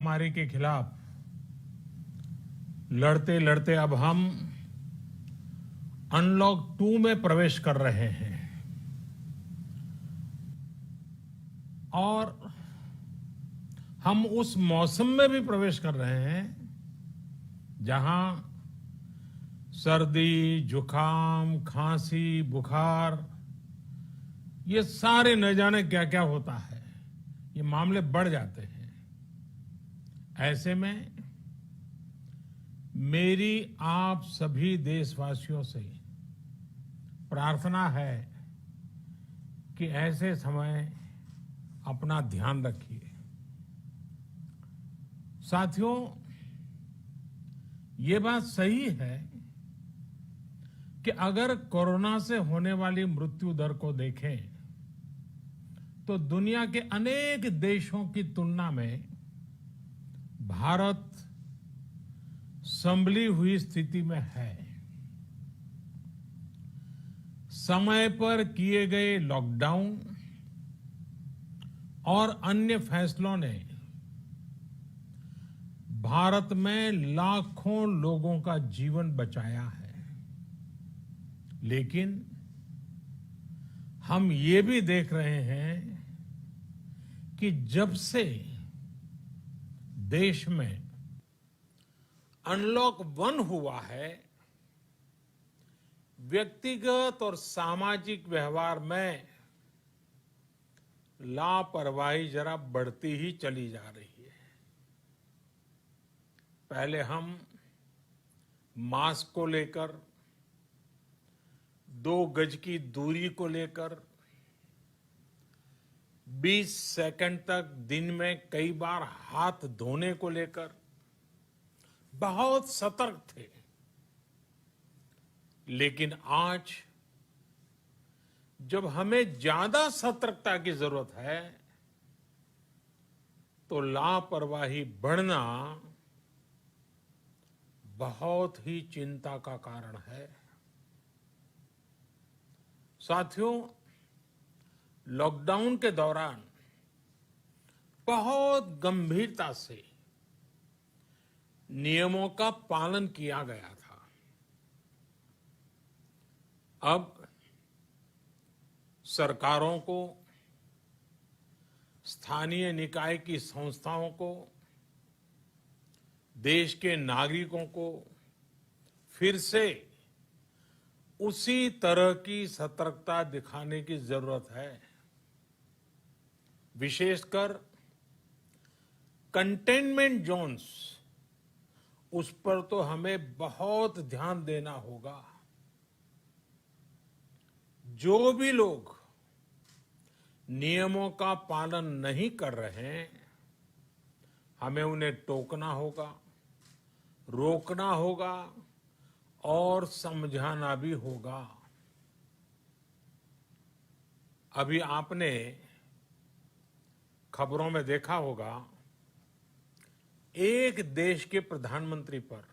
महामारी के खिलाफ लड़ते लड़ते अब हम अनलॉक 2 में प्रवेश कर रहे हैं और हम उस मौसम में भी प्रवेश कर रहे हैं जहां सर्दी, जुकाम, खांसी, बुखार ये सारे न जाने क्या क्या होता है, ये मामले बढ़ जाते हैं। ऐसे में मेरी आप सभी देशवासियों से प्रार्थना है कि ऐसे समय अपना ध्यान रखिए। साथियों, ये बात सही है कि अगर कोरोना से होने वाली मृत्यु दर को देखें तो दुनिया के अनेक देशों की तुलना में भारत संभली हुई स्थिति में है। समय पर किए गए लॉकडाउन और अन्य फैसलों ने भारत में लाखों लोगों का जीवन बचाया है, लेकिन हम ये भी देख रहे हैं कि जब से देश में अनलॉक 1 हुआ है, व्यक्तिगत और सामाजिक व्यवहार में लापरवाही जरा बढ़ती ही चली जा रही है। पहले हम मास्क को लेकर, 2 गज की दूरी को लेकर 20 सेकंड तक दिन में कई बार हाथ धोने को लेकर बहुत सतर्क थे, लेकिन आज जब हमें ज्यादा सतर्कता की जरूरत है तो लापरवाही बढ़ना बहुत ही चिंता का कारण है। साथियों, लॉकडाउन के दौरान बहुत गंभीरता से नियमों का पालन किया गया था। अब सरकारों को, स्थानीय निकाय की संस्थाओं को, देश के नागरिकों को फिर से उसी तरह की सतर्कता दिखाने की जरूरत है। विशेषकर कंटेनमेंट जोन्स, उस पर तो हमें बहुत ध्यान देना होगा। जो भी लोग नियमों का पालन नहीं कर रहे हैं, हमें उन्हें टोकना होगा, रोकना होगा और समझाना भी होगा। अभी आपने खबरों में देखा होगा, एक देश के प्रधानमंत्री पर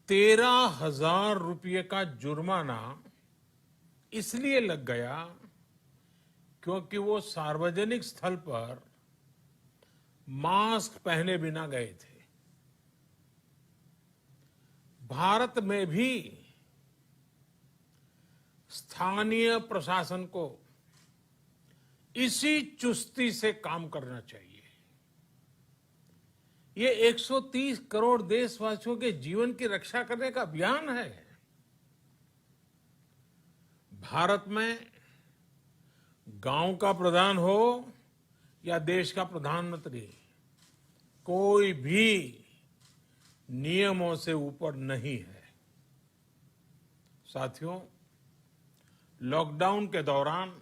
13,000 रुपये का जुर्माना इसलिए लग गया क्योंकि वो सार्वजनिक स्थल पर मास्क पहने बिना गए थे। भारत में भी स्थानीय प्रशासन को इसी चुस्ती से काम करना चाहिए। ये 130 करोड़ देशवासियों के जीवन की रक्षा करने का अभियान है। भारत में गांव का प्रधान हो या देश का प्रधानमंत्री, कोई भी नियमों से ऊपर नहीं है। साथियों, लॉकडाउन के दौरान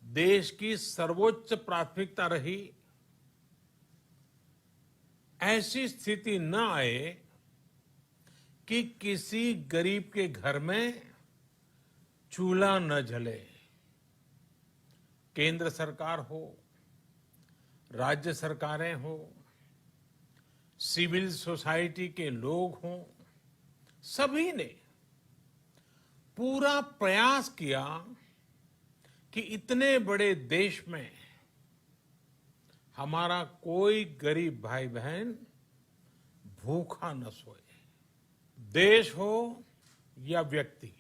देश की सर्वोच्च प्राथमिकता रही ऐसी स्थिति न आए कि किसी गरीब के घर में चूल्हा न जले। केंद्र सरकार हो, राज्य सरकारें हो, सिविल सोसाइटी के लोग हों, सभी ने पूरा प्रयास किया कि इतने बड़े देश में हमारा कोई गरीब भाई बहन भूखा न सोए। देश हो या व्यक्ति,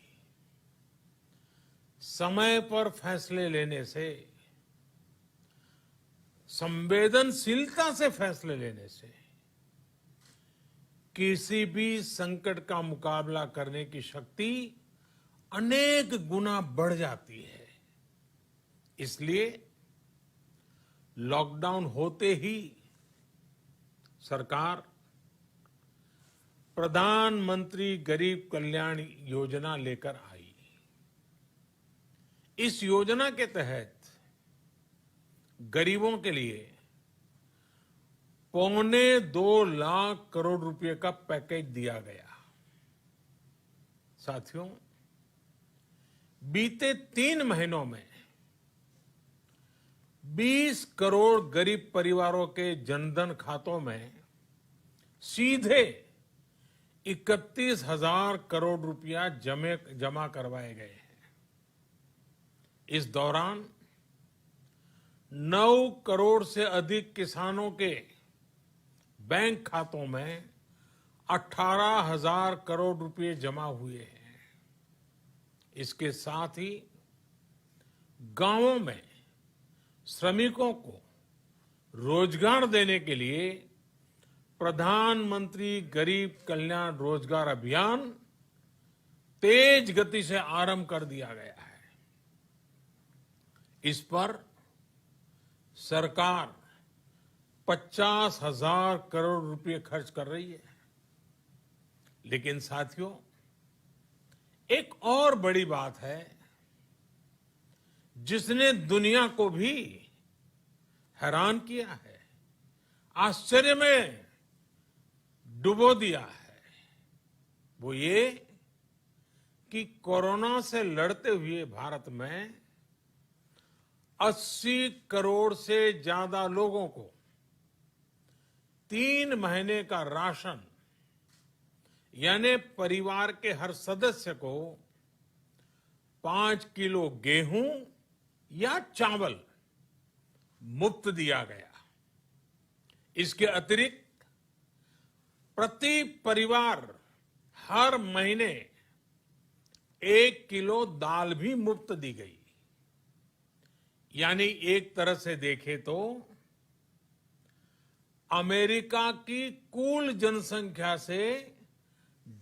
समय पर फैसले लेने से, संवेदनशीलता से फैसले लेने से किसी भी संकट का मुकाबला करने की शक्ति अनेक गुना बढ़ जाती है। इसलिए लॉकडाउन होते ही सरकार प्रधानमंत्री गरीब कल्याण योजना लेकर आई। इस योजना के तहत गरीबों के लिए 2.25 लाख करोड़ रुपए का पैकेज दिया गया। साथियों, बीते 3 महीनों में 20 करोड़ गरीब परिवारों के जनधन खातों में सीधे 31,000 करोड़ रुपया जमा करवाए गए हैं। इस दौरान 9 करोड़ से अधिक किसानों के बैंक खातों में 18,000 करोड़ रुपए जमा हुए हैं। इसके साथ ही गांवों में श्रमिकों को रोजगार देने के लिए प्रधानमंत्री गरीब कल्याण रोजगार अभियान तेज गति से आरंभ कर दिया गया है। इस पर सरकार 50,000 करोड़ रुपए खर्च कर रही है। लेकिन साथियों, एक और बड़ी बात है जिसने दुनिया को भी हैरान किया है, आश्चर्य में डुबो दिया है। वो ये कि कोरोना से लड़ते हुए भारत में 80 करोड़ से ज्यादा लोगों को 3 महीने का राशन, यानी परिवार के हर सदस्य को 5 किलो गेहूं या चावल मुफ्त दिया गया। इसके अतिरिक्त प्रति परिवार हर महीने 1 किलो दाल भी मुफ्त दी गई। यानी एक तरह से देखें तो अमेरिका की कुल जनसंख्या से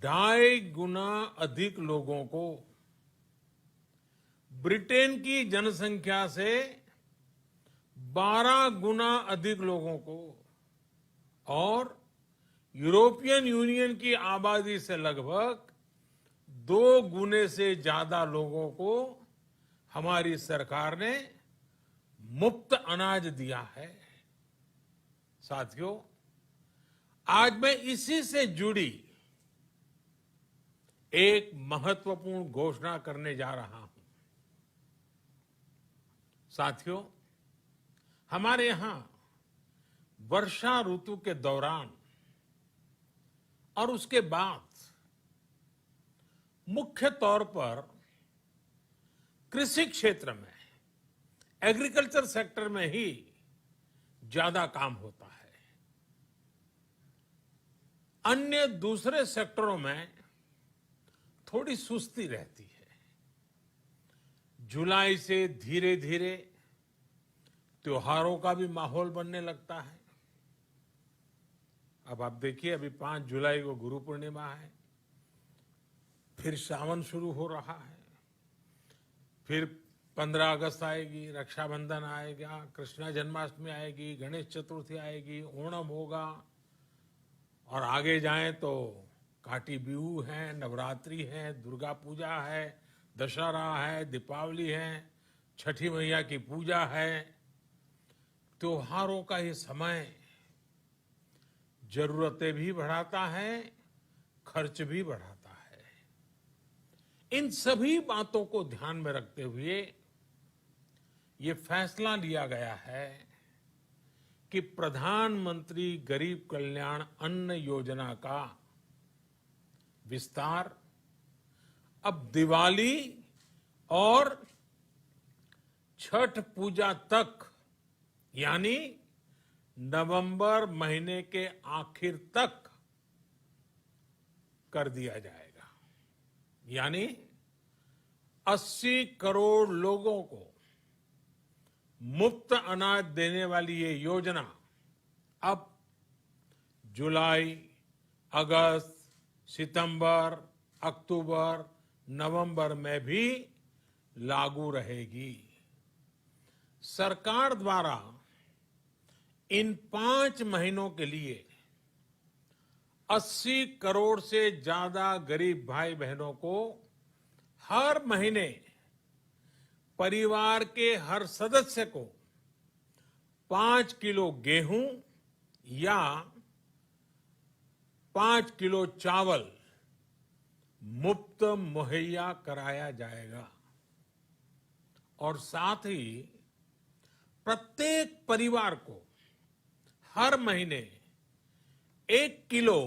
2.5 गुना अधिक लोगों को, ब्रिटेन की जनसंख्या से 12 गुना अधिक लोगों को और यूरोपियन यूनियन की आबादी से लगभग 2 गुने से ज्यादा लोगों को हमारी सरकार ने मुफ्त अनाज दिया है। साथियों, आज मैं इसी से जुड़ी एक महत्वपूर्ण घोषणा करने जा रहा हूं। साथियों, हमारे यहां वर्षा ऋतु के दौरान और उसके बाद मुख्य तौर पर कृषि क्षेत्र में, एग्रीकल्चर सेक्टर में ही ज्यादा काम होता है। अन्य दूसरे सेक्टरों में थोड़ी सुस्ती रहती है। जुलाई से धीरे धीरे त्योहारों का भी माहौल बनने लगता है। अब आप देखिए, अभी 5 जुलाई को गुरु पूर्णिमा है, फिर सावन शुरू हो रहा है, फिर 15 अगस्त आएगी, रक्षाबंधन आएगा, कृष्ण जन्माष्टमी आएगी, गणेश चतुर्थी आएगी, ओणम होगा और आगे जाएं तो काटी बिहू है, नवरात्रि है, दुर्गा पूजा है, दशहरा है, दीपावली है, छठी मैया की पूजा है। त्योहारों का ये समय जरूरतें भी बढ़ाता है, खर्च भी बढ़ाता है। इन सभी बातों को ध्यान में रखते हुए ये फैसला लिया गया है कि प्रधानमंत्री गरीब कल्याण अन्न योजना का विस्तार अब दिवाली और छठ पूजा तक, यानी नवंबर महीने के आखिर तक कर दिया जाएगा। यानी 80 करोड़ लोगों को मुफ्त अनाज देने वाली ये योजना अब जुलाई, अगस्त, सितंबर, अक्टूबर, नवंबर में भी लागू रहेगी। सरकार द्वारा इन 5 महीनों के लिए 80 करोड़ से ज्यादा गरीब भाई बहनों को हर महीने परिवार के हर सदस्य को 5 किलो गेहूं या 5 किलो चावल मुफ्त मुहैया कराया जाएगा। और साथ ही प्रत्येक परिवार को हर महीने 1 किलो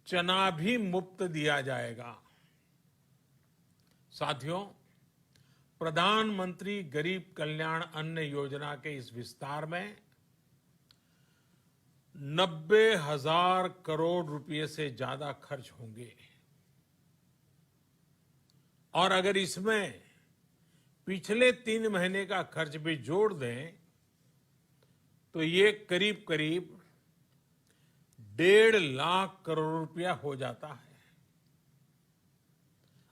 चना भी मुफ्त दिया जाएगा। साथियों, प्रधानमंत्री गरीब कल्याण अन्न योजना के इस विस्तार में 90,000 करोड़ रुपए से ज्यादा खर्च होंगे। और अगर इसमें पिछले 3 महीने का खर्च भी जोड़ दें तो ये करीब करीब 1.5 लाख करोड़ रुपया हो जाता है।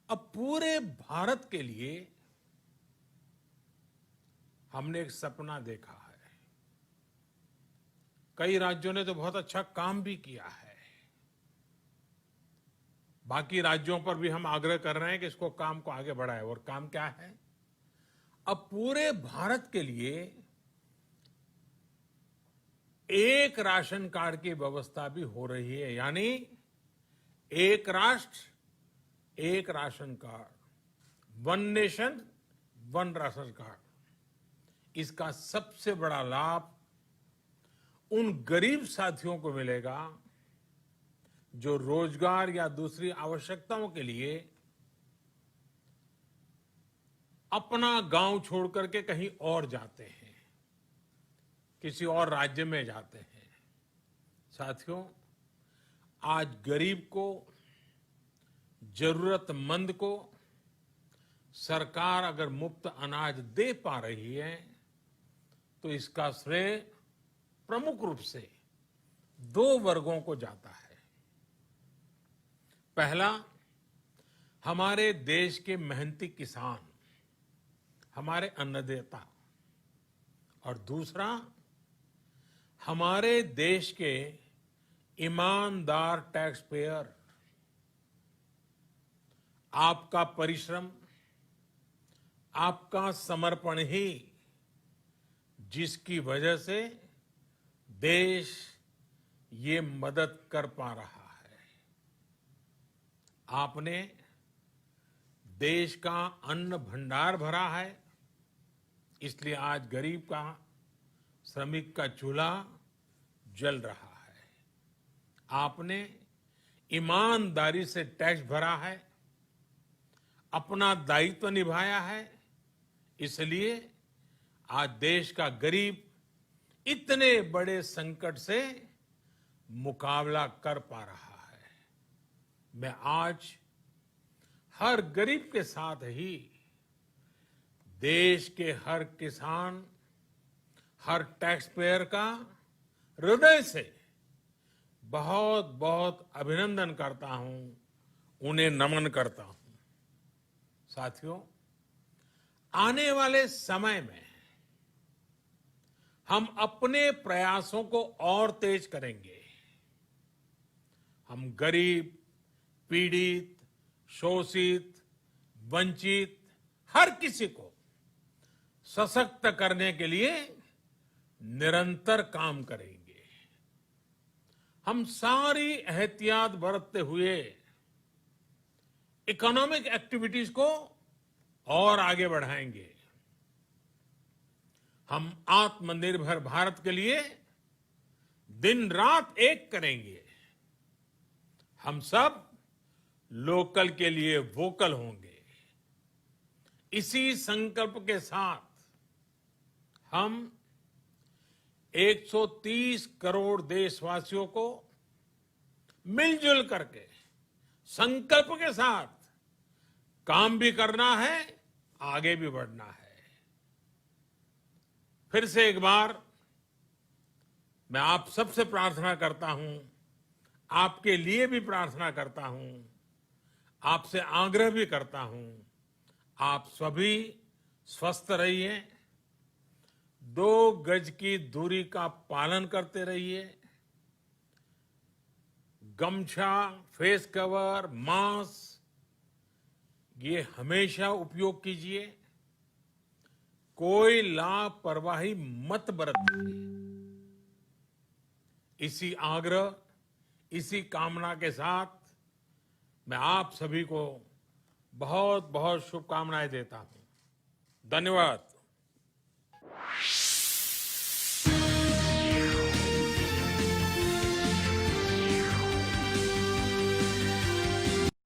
अब पूरे भारत के लिए हमने एक सपना देखा है। कई राज्यों ने तो बहुत अच्छा काम भी किया है। बाकी राज्यों पर भी हम आग्रह कर रहे हैं कि इसको काम को आगे बढ़ाएं। और काम क्या है? अब पूरे भारत के लिए एक राशन कार्ड की व्यवस्था भी हो रही है। यानी एक राष्ट्र एक ration card, one nation one ration card. इसका सबसे बड़ा लाभ उन गरीब साथियों को मिलेगा जो रोजगार या दूसरी आवश्यकताओं के लिए अपना गांव छोड़ करके कहीं और जाते हैं, किसी और राज्य में जाते हैं। साथियों, आज गरीब को, जरूरतमंद को सरकार अगर मुफ्त अनाज दे पा रही है तो इसका श्रेय प्रमुख रूप से 2 वर्गों को जाता है। पहला, हमारे देश के मेहनती किसान, हमारे अन्नदाता। और दूसरा, हमारे देश के ईमानदार टैक्स पेयर। आपका परिश्रम, आपका समर्पण ही जिसकी वजह से देश ये मदद कर पा रहा है। आपने देश का अन्न भंडार भरा है, इसलिए आज गरीब का, श्रमिक का चूल्हा जल रहा है। आपने ईमानदारी से टैक्स भरा है, अपना दायित्व निभाया है, इसलिए आज देश का गरीब इतने बड़े संकट से मुकाबला कर पा रहा है। मैं आज हर गरीब के साथ ही देश के हर किसान, हर टैक्स पेयर का हृदय से बहुत बहुत अभिनंदन करता हूं, उन्हें नमन करता हूं। साथियों, आने वाले समय में हम अपने प्रयासों को और तेज करेंगे। हम गरीब, पीड़ित, शोषित, वंचित हर किसी को सशक्त करने के लिए निरंतर काम करेंगे। हम सारी एहतियात बरतते हुए इकोनॉमिक एक्टिविटीज को और आगे बढ़ाएंगे। हम आत्मनिर्भर भारत के लिए दिन रात एक करेंगे। हम सब लोकल के लिए वोकल होंगे। इसी संकल्प के साथ हम 130 करोड़ देशवासियों को मिलजुल करके संकल्प के साथ काम भी करना है, आगे भी बढ़ना है। फिर से एक बार मैं आप सबसे प्रार्थना करता हूं, आपके लिए भी प्रार्थना करता हूं, आपसे आग्रह भी करता हूं, आप सभी स्वस्थ रहिए, 2 गज की दूरी का पालन करते रहिए, गमछा, फेस कवर, मास्क ये हमेशा उपयोग कीजिए, कोई लापरवाही मत बरतिए। इसी आग्रह, इसी कामना के साथ मैं आप सभी को बहुत बहुत शुभकामनाएं देता हूं। धन्यवाद।